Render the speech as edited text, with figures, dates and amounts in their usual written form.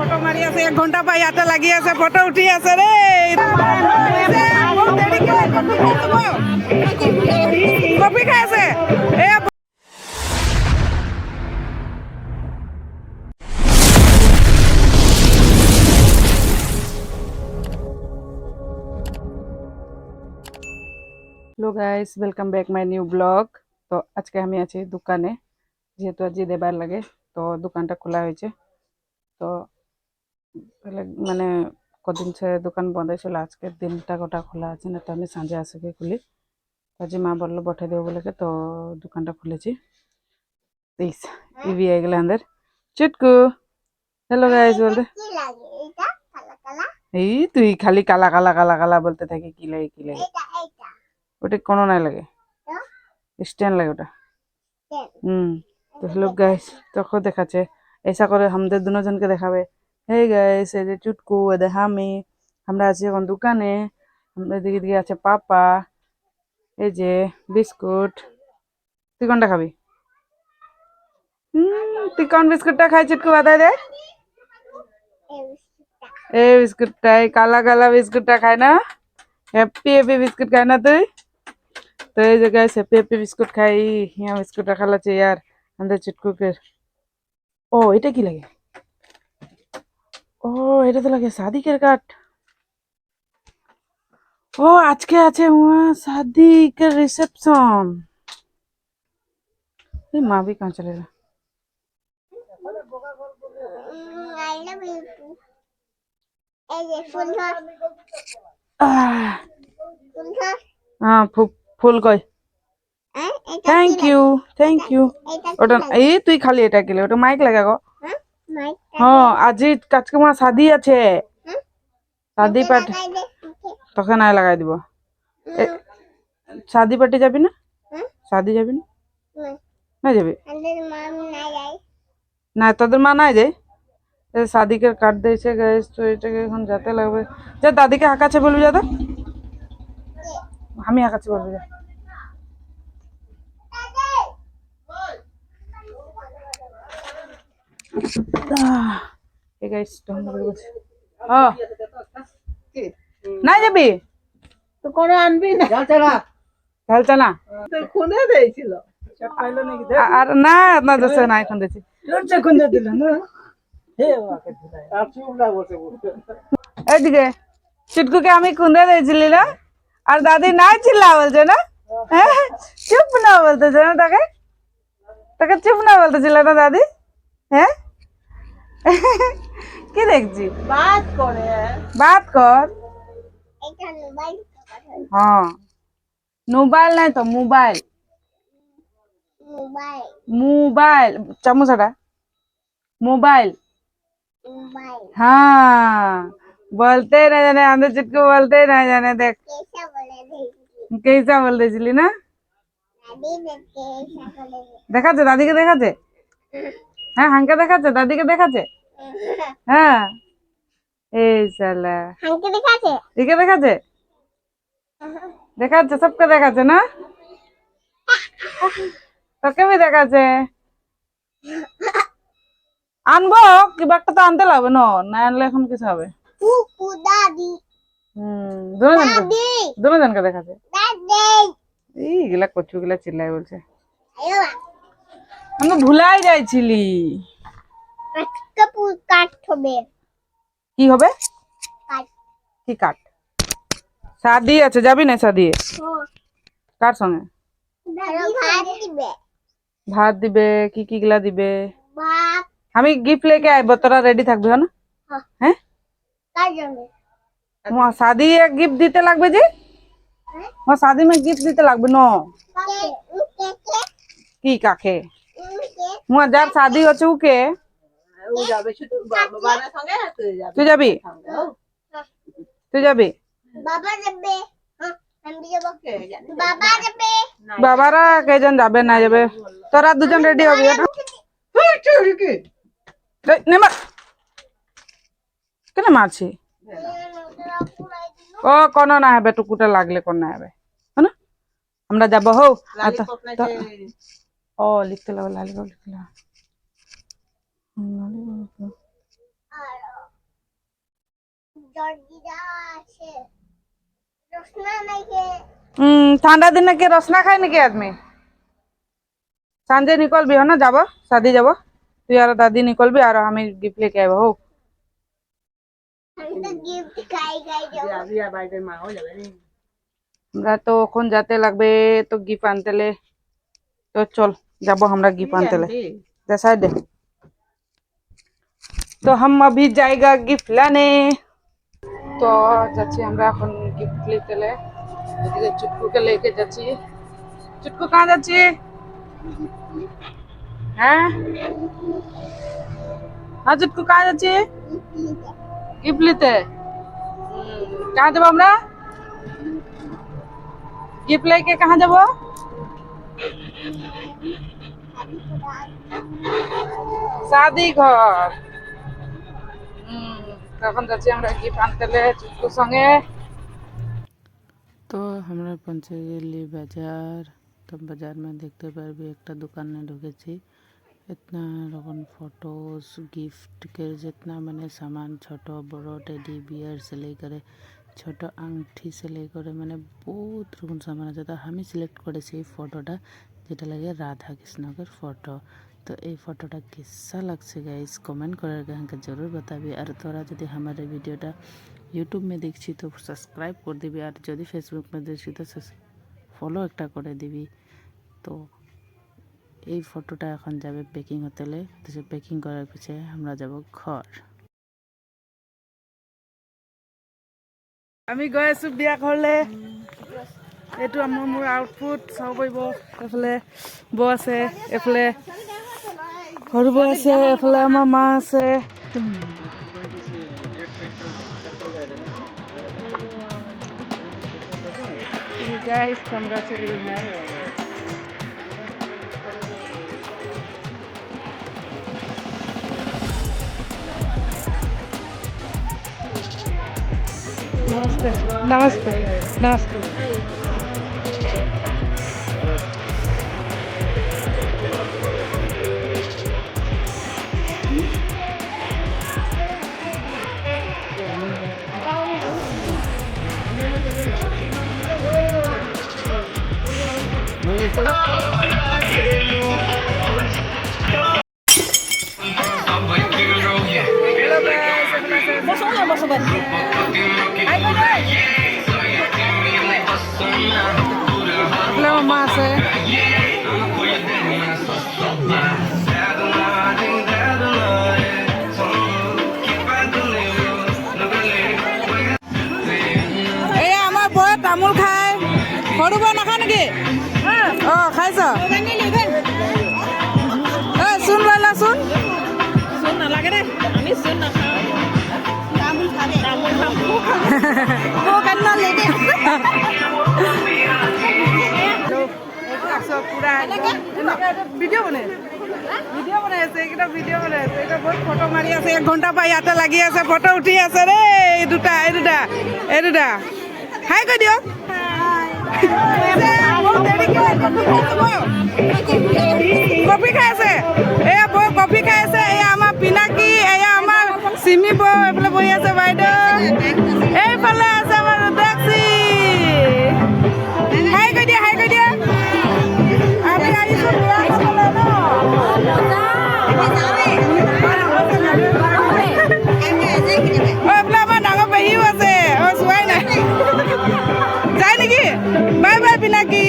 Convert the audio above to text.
Photo মারি আছে 1 ঘন্টা পাই আটা লাগি আছে ফটো উঠি আছে রে কফি খাই আছে hello guys welcome back my new blog. তো আজকে আমি আছি দোকানে, যেহেতু আজ দেবার লাগে তো দোকানটা খোলা হয়েছে। তো মানে কদিন সে দোকান বন্ধ ছিল, আজকে দিনটা গোটা খোলা আছে, না তো আমি সাঁঝে আসবে খুলি। আজ মা বললো বঠে দেবো বলে তো দোকানটা খুলেছি। ইস ইভি আই গেলে আন্দার চুটকু হ্যালো গাইস বলতে এই তুই খালি কালা কালা কালা কালা বলতে থাকি কি লাগে কি লাগে, ওটা কোনো নাই লাগে, স্ট্যান্ড লাগে ওটা। তো হ্যালো গাইস তখন দেখাচ্ছে ऐसा করে আমাদের দুজনকে দেখাবে। হেই গাইস এই যে চুটকু এদের আমরা আছি এখন দোকানে, আমাদের দিকে দিকে আছে পাপা, এই যে বিস্কুট। তুই কোনটা খাবি? তুই কোন বিস্কুটটা খাই চুটকু বাতাই দে। এই বিস্কুটটাই কালা কালা বিস্কুটটা খায় না, হ্যাপি হ্যাপি বিস্কুট খায় না তুই? তো এই যে গাইস হ্যাপি হ্যাপি বিস্কুট খাই, यहाँ বিস্কুটটা খালাচ্ছে यार আমাদের চুটকুকে। ও এটা কি লাগে? ও এটা তো লাগে সাদিকের কাঠ। ও আজকে আছে সাদিকের রিসেপশন। এই মা भी कहाँ चले गए? हाँ ফুল কই থ্যাংক ইউ ওটা এই তুই খালি এটা গেলে ওটা মাইক লাগা গো। হ্যাঁ আজি আজকে আমার শাদি আছে, শাদি পার্টি তোকে নাই লাগাই দিব। শাদি পার্টি যাবি না? শাদি যাবি না? না যাবি না তোদের মা নাই যায় শাদিকে কাট দিয়েছে গ্যাস, তো এটাকে এখন যেতে লাগবে। যা দাদিকে হাঁকাচ্ছে বলবি, যা তো আমি হাঁকাচ্ছি বলবি যা। না যাবি তো কোনো আনবি না ঢালছে না খুঁজে দিয়েছিল আর না না দেশে না এখন দিয়েছি খুঁজে দিল না। এইদিকে চুটকুকে আমি খুঁজে দিয়েছিলি না, আর দাদি নাই চিল্লা বলছে না, চুপ না বলতেছে না তাকে, তাকে চুপ না বলতেছিল না দাদি। হ্যাঁ কি দেখছি বাত কর। হ্যাঁ মোবাইল নাই তো মোবাইল মোবাইল চামচাটা মোবাইল। हाँ बोलते ही ना जाने आंधे चुटकू बोलते ही ना जाने देख कैसा बोल रही ना। দেখাচ্ছে দাদিকে দেখাচ্ছে, হ্যাঁ হাঙ্কে দেখাচ্ছে দাদিকে দেখাচ্ছে। হ্যাঁ এই শালা দিকে দেখাচ্ছে দেখাচ্ছে সবকে দেখাচ্ছে না, তোকে भी দেখাচ্ছে। আনবো কিবা একটা তো আনতে লাগবে, না আনলে এখন কিছু হবে। দুজনকে দেখাচ্ছে এইগুলা কচু গুলা চিল্লাই বলছে, আমি ভুলাই যাইছিলি। কি হবে কি কাট? শাদি আছে যাবি না শাদি? কার সঙ্গে ভাত দিবে? কি কি গুলা দিবে? আমি গিফট लेके आए, তোরা রেডি থাকবি না? হ্যাঁ शादी एक गिफ्ट দিতে লাগবে যে, शादी में गिफ्ट দিতে লাগবে ন। কি কাকে যার শাদি হচ্ছে ওকে তুই যাবি? তুই যাবি? বাবারা কেজন যাবে না যাবে, তোরা দুজন রেডি হবি কেন মারছি? ও কোনো না হবে টুকুটা লাগলে কোন না হবে না, আমরা যাবো হো। ও লিখতে লাগবে লালিপপ লিখতে লাগবে। ঠান্ডা দিনে কি রসনা খায় নাকি আদমি सांजे निकलबी हो ना যাব शादी যাব তুই আর দাদি নিকলবি আর আমি গিফট লেকে আইব হো আমরা তো এখন যেতে লাগবে তো গিফট আনতেলে তো চল যাব আমরা गिफ्ट आनते जैसा दे तो हम अभी जाएगा गिफ्ट लाने तो যাচ্ছি আমরা এখন গিফট নিতে এদিকে চুটকুকে লেকে যাচ্ছি চুটকু कहां যাচ্ছি হ্যাঁ हाँ चुटकू कहाँ যাচ্ছি गिफ्ट लेते कहाँ যাব আমরা गिफ्ट लेके कहाँ যাব शादी घर তখন যাচ্ছি আমরা গিফট আনতেলে চুটকুর সঙ্গে तो हमरा पहुँचे गेली बाजार तो बाजार में देखते पारबी एक दुकान में ढुकेছি इतना रकम फोटोज गिफ्ट के जितना मैंने सामान छोटो बड़ो टेडी बियर से लेकर छोटो आंगठी से लेकर मैंने बहुत रकम सामान আছে তো আমি সিলেক্ট করেছি এই ফটোটা যেটা লাগে রাধা কৃষ্ণের ফটো तो ये फोटोटा कैसा लगছে गाइस कमेंट कर जरूर बताबी और तोरा यदि हमारे वीडियोटा यूट्यूब में देखी तो सब्सक्राइब कर दिबी और यदि फेसबुक में देखी तो फलो एक कर दिबी तो এই ফটোটা এখন যাবে পেকিং হোটেলে তো সে পেকিং করার পিছে আমরা যাব ঘর আমি গৈ আছো বিয়া ঘৰলে এইটো মোৰ আউটফুট চাব পাৰিব এফালে বৌ আছে এফালে সৰু বৌ আছে এফালে আমাৰ মা আছে गाइस हमरा से है नमस्ते नमस्ते नमस्ते Mamá se আমার বউ তামোল খায় সৰু বউ নাখায় নেকি অ খাইছ চোন লৈ লা চোন চোন নালাগে দে আমি চোন নাখাওঁ তামোল খাবে তামোল খাম বউ কান্দ লেগে पूरा ভিডিও বনাই আছে এটা ভিডিও বনাই আছে এটা বহুত ফটো মাৰি আছে 1 ঘন্টা পাই ইয়াতে লাগি আছে ফটো উঠি আছে ৰে এই দুটা হাই কৈ দিও কফি খাই আছে এয়া বৌ কফি খাই আছে এয়া আমাৰ পিনাকি এয়া আমাৰ চিমি বৌ এইফালে বহি আছে বাইদেউ এইফালে আছে আমাৰ ৰুদ্ৰাক্ষী হাই কৈ দিয়া बाय बाय पिनाकी